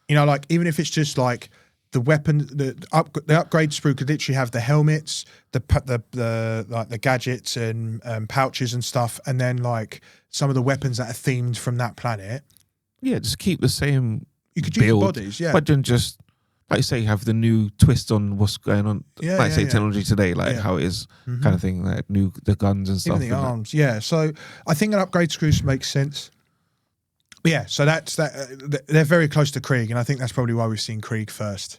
You know, like even if it's just like the weapon, the upgrade sprue could literally have the helmets, the like the gadgets and pouches and stuff, and then like some of the weapons that are themed from that planet. Yeah, just keep the same. You could build, use the bodies, yeah. But then just, like you say, have the new twist on what's going on. Technology today, like how it is, kind of thing, like the guns and stuff. Even the arms, yeah. So I think an upgrade screws makes sense. But yeah, so that's that. They're very close to Krieg, and I think that's probably why we've seen Krieg first.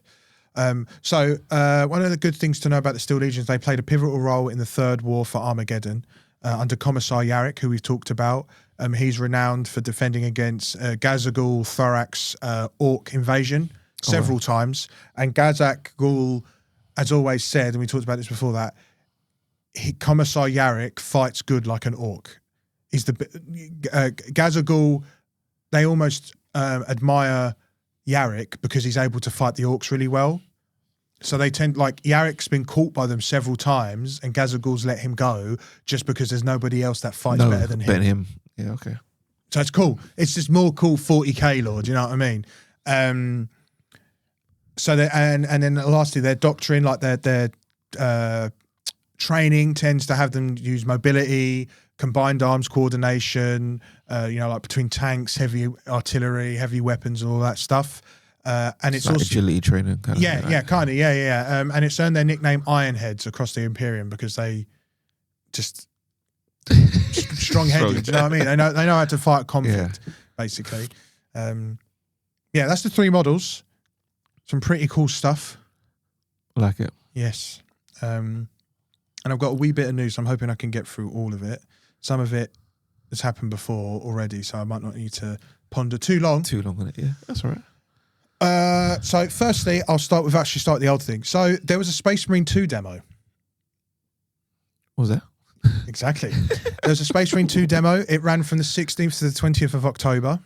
So one of the good things to know about the Steel Legions, they played a pivotal role in the Third War for Armageddon under Commissar Yarrick, who we've talked about. He's renowned for defending against Gazagul Thorax Orc invasion several times. And Gazak Ghul, as always said, and we talked about this before, that Commissar Yarrick fights good like an orc. He's the Gazagul. They almost admire Yarrick because he's able to fight the orcs really well. So they tend, like, Yarrick's been caught by them several times, and Gazagul's let him go just because there's nobody else that fights better than him. Yeah, okay. So it's cool. It's just more cool 40k lord, you know what I mean? So they, and then lastly, their doctrine, like their training tends to have them use mobility, combined arms coordination, like between tanks, heavy artillery, heavy weapons, and all that stuff. And it's like also agility training, kind of. Yeah. And it's earned their nickname Ironheads across the Imperium because they just strong-headed. You know what I mean? They know how to fight conflict, basically. That's the 3 models. Some pretty cool stuff. Like it. Yes. And I've got a wee bit of news. So I'm hoping I can get through all of it. Some of it has happened before already, so I might not need to ponder too long. Too long on it, yeah. That's all right. So firstly, I'll start with the old thing. So there was a Space Marine 2 demo. What was that? Exactly. There was a Space Marine 2 demo. It ran from the 16th to the 20th of October.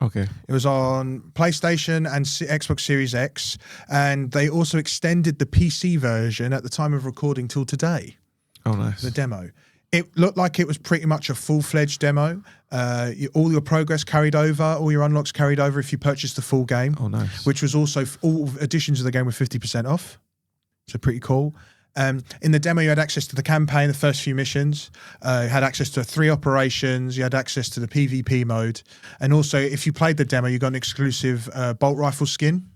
Okay. It was on PlayStation and Xbox Series X, and they also extended the PC version at the time of recording till today. Oh, nice. The demo. It looked like it was pretty much a full-fledged demo. All your progress carried over, all your unlocks carried over if you purchased the full game. Oh, nice. Which was also, all editions of the game were 50% off. So pretty cool. In the demo, you had access to the campaign, the first few missions. You had access to 3 operations. You had access to the PvP mode. And also, if you played the demo, you got an exclusive bolt rifle skin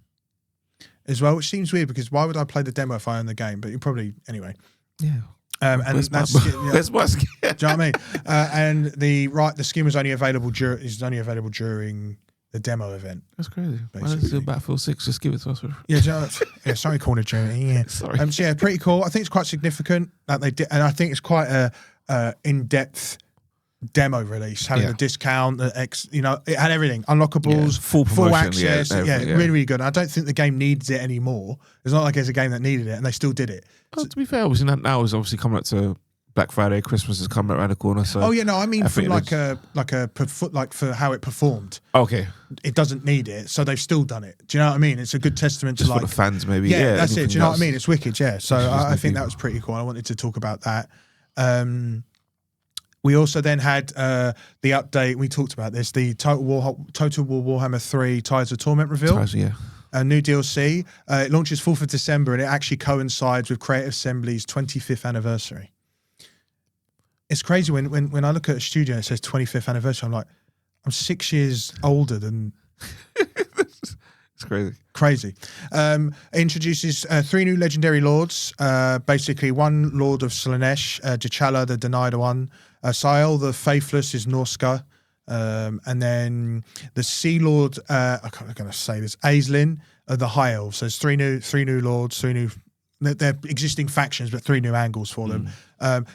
as well, which seems weird because why would I play the demo if I own the game? But you probably, anyway. Yeah. And where's that's my skin? Do you know what I mean? And the skin was only available during the demo event. That's crazy. Why does it do Battlefield 6? Just give it to us. Sorry, Corner Journey. Yeah, sorry. So yeah, pretty cool. I think it's quite significant that they did, and I think it's quite a in-depth demo release, having the discount, the it had everything, unlockables, full access. Really, really good. And I don't think the game needs it anymore. It's not like there's a game that needed it, and they still did it. Well, to be fair, obviously now is obviously coming up to Black Friday, Christmas is coming around the corner. So I mean from like for how it performed. Okay, it doesn't need it, so they've still done it. Do you know what I mean? It's a good testament just to for the fans, maybe. Yeah, that's it. Do you know what I mean? It's wicked. Yeah, so I think that was pretty cool. I wanted to talk about that. We also then had the update. We talked about this. The Total War Warhammer 3 Tides of Torment reveal. A new DLC. It launches 4th of December, and it actually coincides with Creative Assembly's 25th anniversary. It's crazy when I look at a studio and it says 25th anniversary, I'm like, I'm 6 years older than... It's crazy. Crazy. It introduces 3 new legendary lords. Basically, 1 Lord of Slaanesh, J'Challa, the Denied One. Sael, the Faithless, is Norska. And then the Sea Lord, I'm going to say this, Aisling, the High Elves. So there's 3 new lords, 3 new... They're existing factions, but 3 new angles for them.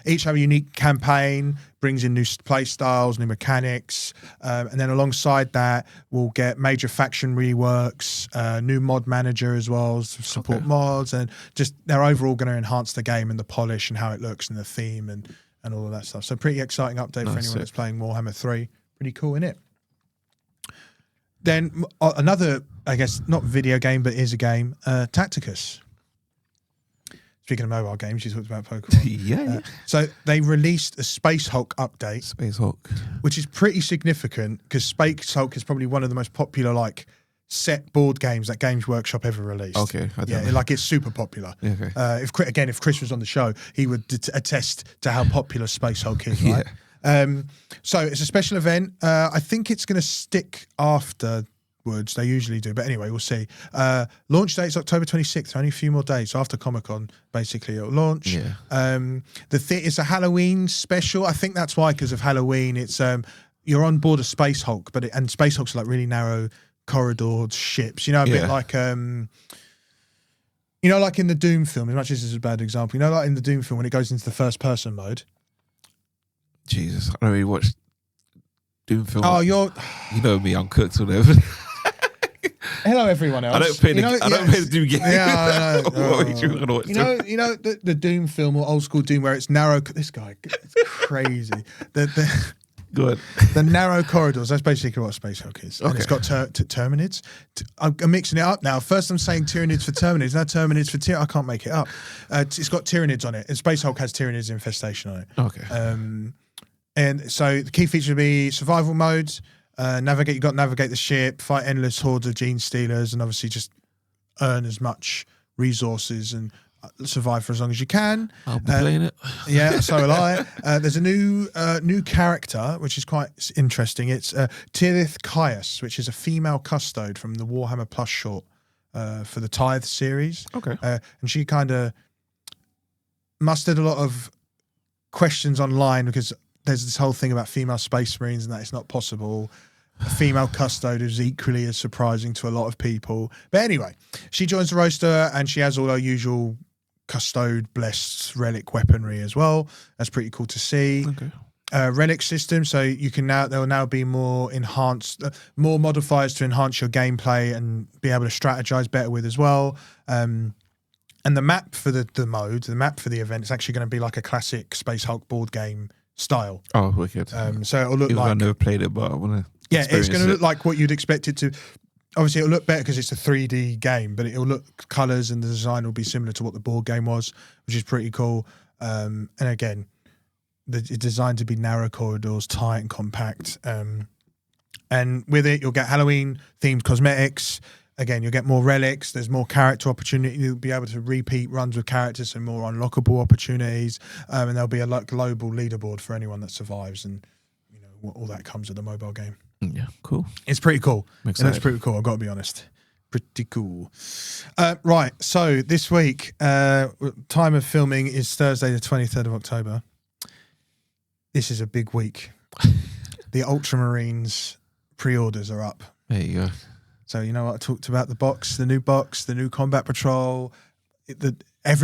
Each have a unique campaign, brings in new play styles, new mechanics, and then alongside that, we'll get major faction reworks, new mod manager as well to support mods, and just they're overall going to enhance the game and the polish and how it looks and the theme and all of that stuff. So pretty exciting update for anyone that's playing Warhammer 3. Pretty cool, innit? Then another, I guess, not video game, but is a game, Tacticus. Speaking of mobile games, you talked about Pokemon. Yeah. So they released a Space Hulk update, Space Hulk. which is pretty significant because Space Hulk is probably one of the most popular like set board games that Games Workshop ever released. Okay, I don't know. like it's super popular. Okay. If Chris was on the show, he would attest to how popular Space Hulk is, right? So it's a special event. I think it's going to stick afterwards. They usually do, but anyway, we'll see. Launch date's October 26th. Only a few more days after Comicom. Basically, it'll launch. Yeah. It's a Halloween special. I think that's why, because of Halloween. It's you're on board a Space Hulk, and Space Hulks are like really narrow corridored ships. You know, a bit like like in the Doom film. As much as this is a bad example, you know, like in the Doom film when it goes into the first person mode. Jesus, I don't really watch Doom film. Oh, you know me, I'm cooked or whatever. Hello, everyone else. I don't play the Doom game. Yeah, I know. What are you gonna watch? You know the Doom film or old school Doom where it's narrow. This guy, it's crazy. Good. The narrow corridors. That's basically what Space Hulk is. And it's got Terminids. I'm mixing it up now. First, I'm saying Tyranids for Terminids. Now Terminids for I can't make it up. It's got Tyranids on it, and Space Hulk has Tyranids infestation on it. Okay. And so the key feature would be survival mode. Navigate. You got to navigate the ship, fight endless hordes of gene stealers, and obviously just earn as much resources and survive for as long as you can. I'll be playing it. Yeah, so will I. There's a new character which is quite interesting. It's Tirith Caius, which is a female custode from the Warhammer Plus short for the Tithe series. Okay. And she kind of mustered a lot of questions online because there's this whole thing about female space marines and that it's not possible. A female custode is equally as surprising to a lot of people. But anyway, she joins the roster and she has all her usual custode blessed relic weaponry as well. That's pretty cool to see. Okay. Relic system, so you can there will now be more enhanced, more modifiers to enhance your gameplay and be able to strategize better with as well. And the map for the map for the event is actually going to be like a classic Space Hulk board game style. Oh, wicked. So it'll look Even like I never played it, but I want to. Yeah, it's going to look like what you'd expect it to. Obviously, it'll look better because it's a 3D game, but it'll look colours and the design will be similar to what the board game was, which is pretty cool. And again, it's designed to be narrow corridors, tight and compact. And with it, you'll get Halloween-themed cosmetics. Again, you'll get more relics. There's more character opportunity. You'll be able to repeat runs with characters and more unlockable opportunities. And there'll be a global leaderboard for anyone that survives. And you know all that comes with the mobile game. Yeah, cool. It's pretty cool. I'm It looks pretty cool. I've got to be honest. Pretty cool. Right. So this week, time of filming is Thursday, the 23rd of October. This is a big week. The Ultramarines pre-orders are up. There you go. So you know what I talked about, the new Combat Patrol,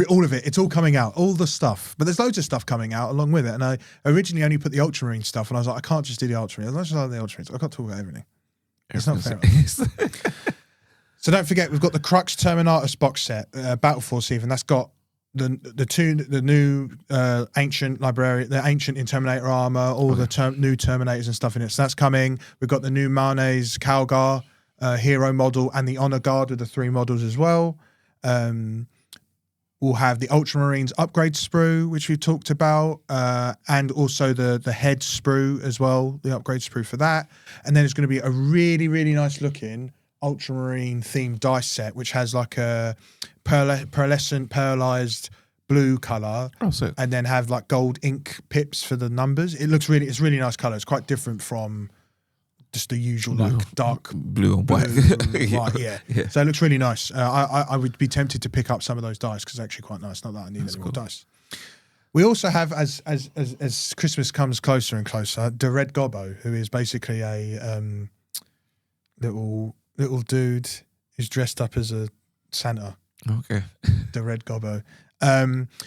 all of it. It's all coming out, all the stuff. But there's loads of stuff coming out along with it. And I originally only put the Ultramarine stuff, and I was like, I can't just do the Ultramarine. As much as I love the Ultramarines, I can't talk about everything. It's not fair. So don't forget, we've got the Crux Terminatus box set, Battle Force even. That's got the new ancient librarian, the ancient in Terminator armor, all the new Terminators and stuff in it. So that's coming. We've got the new Marne's Calgar hero model and the Honor Guard with the 3 models as well. We'll have the Ultramarines upgrade sprue, which we talked about, and also the head sprue as well, the upgrade sprue for that. And then it's going to be a really, really nice looking Ultramarine themed dice set, which has like a pearlescent, pearlized blue color, and then have like gold ink pips for the numbers. It's really nice color. It's quite different from just the usual like dark blue and white. White, yeah. So it looks really nice. I would be tempted to pick up some of those dice because it's actually quite nice. Not that I need any more dice. We also have, as Christmas comes closer and closer, the Red Gobbo, who is basically a little dude who's dressed up as a Santa. Okay. The Red Gobbo.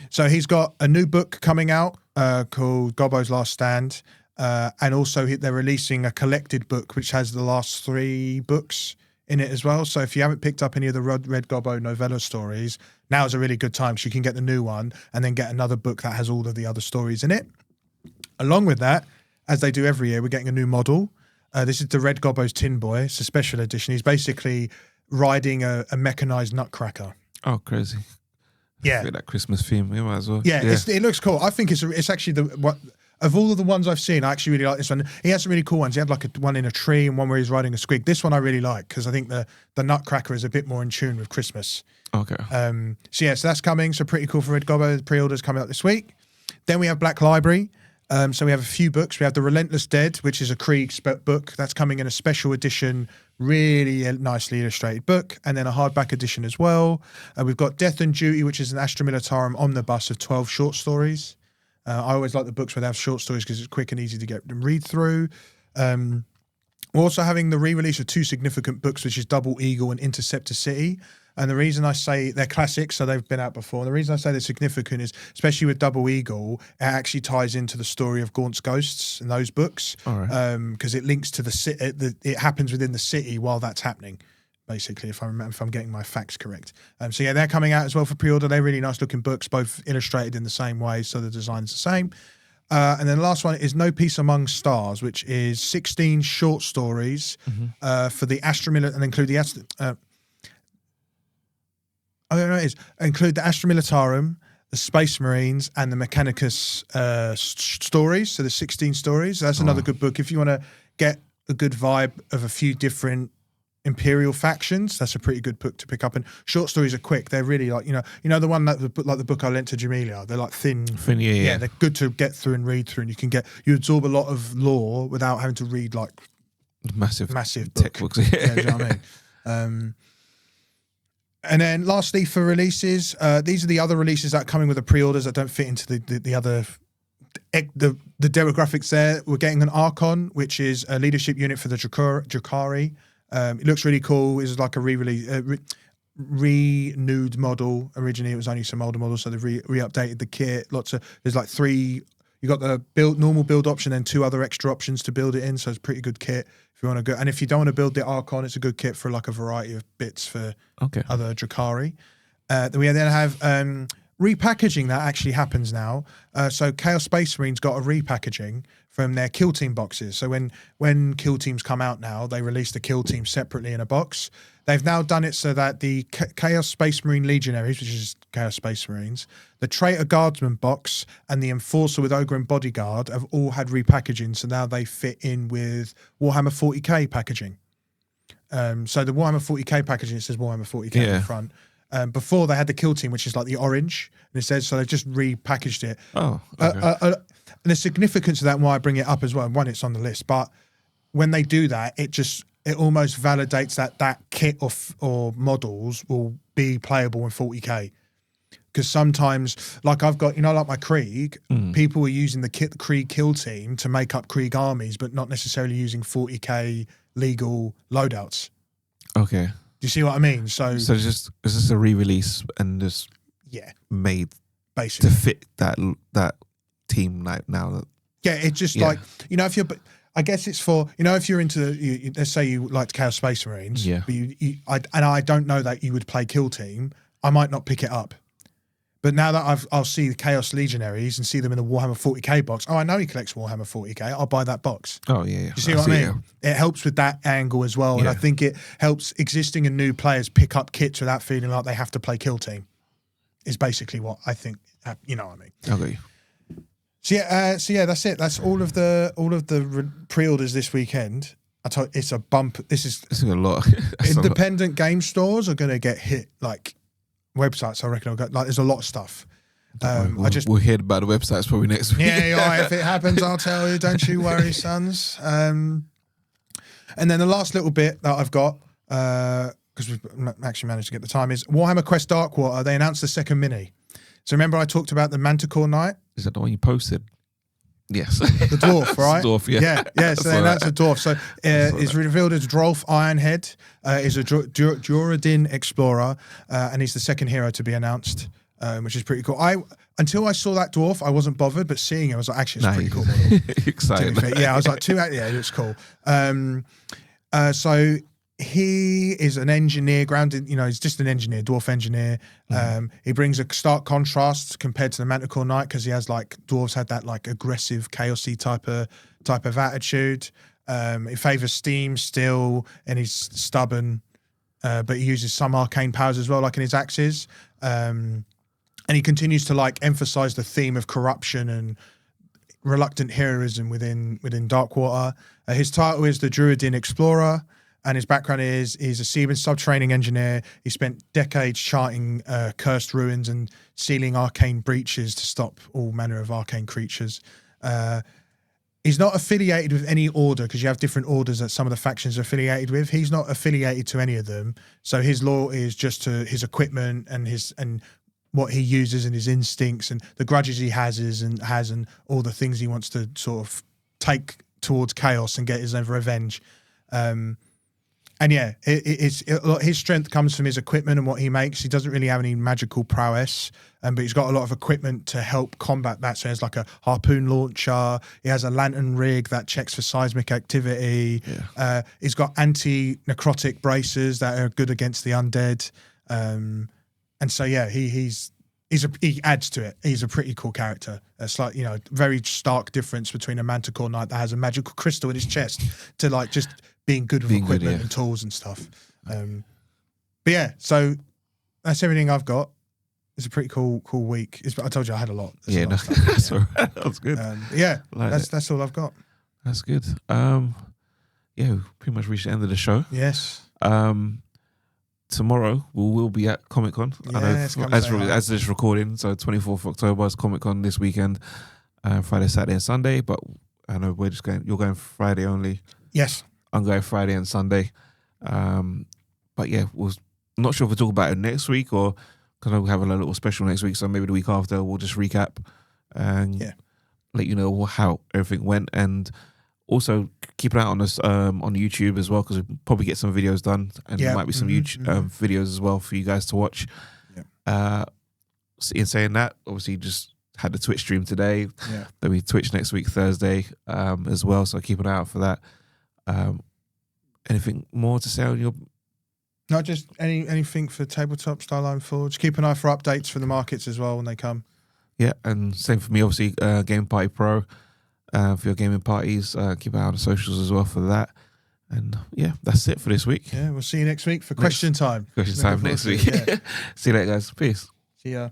So he's got a new book coming out called Gobbo's Last Stand. And also they're releasing a collected book which has the last 3 books in it as well. So if you haven't picked up any of the Red Gobbo novella stories, now is a really good time because you can get the new one and then get another book that has all of the other stories in it. Along with that, as they do every year, we're getting a new model. This is the Red Gobbo's Tin Boy. It's a special edition. He's basically riding a mechanized nutcracker. Oh, crazy. Yeah. That Christmas theme, we might as well. Yeah, it looks cool. I think it's actually of all of the ones I've seen, I actually really like this one. He has some really cool ones. He had like one in a tree and one where he's riding a squig. This one I really like because I think the Nutcracker is a bit more in tune with Christmas. Okay. So that's coming. So pretty cool for Red Gobbo. The pre-orders coming out this week. Then we have Black Library. So we have a few books. We have The Relentless Dead, which is a Krieg book. That's coming in a special edition, really nicely illustrated book, and then a hardback edition as well. We've got Death and Duty, which is an Astra Militarum omnibus of 12 short stories. I always like the books where they have short stories because it's quick and easy to get them read through. We're also having the re-release of 2 significant books, which is Double Eagle and Interceptor City. And the reason I say they're classics, so they've been out before. And the reason I say they're significant is, especially with Double Eagle, it actually ties into the story of Gaunt's Ghosts in those books. All right. Because it links to the city. It happens within the city while that's happening, basically, if I'm getting my facts correct. So yeah, they're coming out as well for pre-order. They're really nice looking books, both illustrated in the same way, so the design's the same. And then the last one is No Peace Among Stars, which is 16 short stories for the Astra Militarum, and include the include the Astra Militarum, the Space Marines, and the Mechanicus stories. So the 16 stories. That's another good book if you want to get a good vibe of a few different Imperial factions. That's a pretty good book to pick up. And short stories are quick. They're really like the one that like the book I lent to Jamelia. They're like thin. Yeah. They're good to get through and read through, and you absorb a lot of lore without having to read like massive tech books. Yeah, do you know what I mean? And then lastly for releases, these are the other releases that are coming with the pre-orders that don't fit into the other the demographics there. We're getting an Archon, which is a leadership unit for the Drakari. It looks really cool. It's like a re-release, renewed model. Originally, it was only some older models, so they've re-updated the kit. There's like 3. You got the normal build option and 2 other extra options to build it in. So it's a pretty good kit if you want to go. And if you don't want to build the Archon, it's a good kit for like a variety of bits for other Drakari. Then we then have repackaging that actually happens now. So Chaos Space Marines got a repackaging from their Kill Team boxes. So when Kill Teams come out now, they release the Kill Team separately in a box. They've now done it so that the Chaos Space Marine Legionaries, which is Chaos Space Marines, the Traitor Guardsman box, and the Enforcer with Ogre and Bodyguard have all had repackaging. So now they fit in with Warhammer 40k packaging. So the Warhammer 40k packaging, it says Warhammer 40k on the front. Before they had the Kill Team, which is like the orange, and it says, so they've just repackaged it. Oh, okay. And the significance of that, and why I bring it up as well, one, it's on the list, but when they do that, it almost validates that kit or models will be playable in 40k. Because sometimes, like I've got, like my Krieg, people are using the Krieg Kill Team to make up Krieg armies, but not necessarily using 40k legal loadouts. Okay. Do you see what I mean? So it's just a re-release and just made basically to fit that team now. It's just like if you're. I guess it's for if you're into let's say you liked Chaos Space Marines, but I don't know that you would play Kill Team. I might not pick it up. But now that I'll see the Chaos Legionaries and see them in the Warhammer 40k box. Oh, I know he collects Warhammer 40k. I'll buy that box. Oh yeah. You see what I mean? Yeah. It helps with that angle as well, and I think it helps existing and new players pick up kits without feeling like they have to play Kill Team. Is basically what I think. You know what I mean? Okay. So that's it. That's all of the pre-orders this weekend. I told it's a bump. It's a lot. Independent game stores are going to get hit like websites. I reckon. There's a lot of stuff. We'll hear about the websites probably next week. Yeah. If it happens, I'll tell you. Don't you worry, sons. And then the last little bit that I've got, because we've actually managed to get the time, is Warhammer Quest Darkwater. They announced the second mini. So remember I talked about the Manticore Knight? Is that the one you posted? Yes. The dwarf, right? The dwarf, yeah. Yeah. So then that's a dwarf. So it's revealed as Drolf Ironhead. Is a Duradin explorer, and he's the second hero to be announced, which is pretty cool. Until I saw that dwarf, I wasn't bothered, but seeing it, I was like, actually, it's pretty cool. Excited. Yeah, I was like, it looks cool. So he is an engineer, grounded, he's just an engineer, dwarf engineer. He brings a stark contrast compared to the Manticore Knight because he has dwarves had that aggressive, chaosy type of attitude. He favours steam still, and he's stubborn, but he uses some arcane powers as well, like in his axes. And he continues to like emphasize the theme of corruption and reluctant heroism within Darkwater. His title is the Druidin Explorer, and his background is he's a seaman subtraining engineer. He spent decades charting cursed ruins and sealing arcane breaches to stop all manner of arcane creatures. He's not affiliated with any order, because you have different orders that some of the factions are affiliated with. He's not affiliated to any of them, so his law is just to his equipment and what he uses and his instincts and the grudges he has and all the things he wants to sort of take towards chaos and get his own revenge. And yeah, his strength comes from his equipment and what he makes. He doesn't really have any magical prowess, but he's got a lot of equipment to help combat that. So he has like a harpoon launcher. He has a lantern rig that checks for seismic activity. Yeah. He's got anti-necrotic braces that are good against the undead. And so yeah, he adds to it. He's a pretty cool character. It's like, very stark difference between a Manticore Knight that has a magical crystal in his chest to like just being good with equipment and tools and stuff. But yeah, so that's everything I've got. It's a pretty cool week. I told you I had a lot. That's all right. That's good. That's all I've got. That's good. Yeah, we pretty much reached the end of the show. Yes. Tomorrow we'll be at Comicom. Yes, I know as this recording, so 24th of October is Comicom this weekend, Friday, Saturday, and Sunday. But I know you're going Friday only. Yes. I'm going Friday and Sunday. But yeah, I'm not sure if we'll talk about it next week or because we'll have a little special next week. So maybe the week after we'll just recap and let you know how everything went, and also keep an eye on us on YouTube as well, because we'll probably get some videos done, and there might be some YouTube videos as well for you guys to watch. Yeah. In saying that, obviously just had the Twitch stream today. Yeah. There'll be Twitch next week, Thursday, as well. So keep an eye out for that. Anything more to say on your? Not just anything for Tabletop Starline Forge. Keep an eye for updates for the markets as well when they come. Yeah, and same for me, obviously, Game Party Pro for your gaming parties. Keep an eye on the socials as well for that. And yeah, that's it for this week. Yeah, we'll see you next week for question time. Question time next week. Yeah. See you later, guys. Peace. See ya.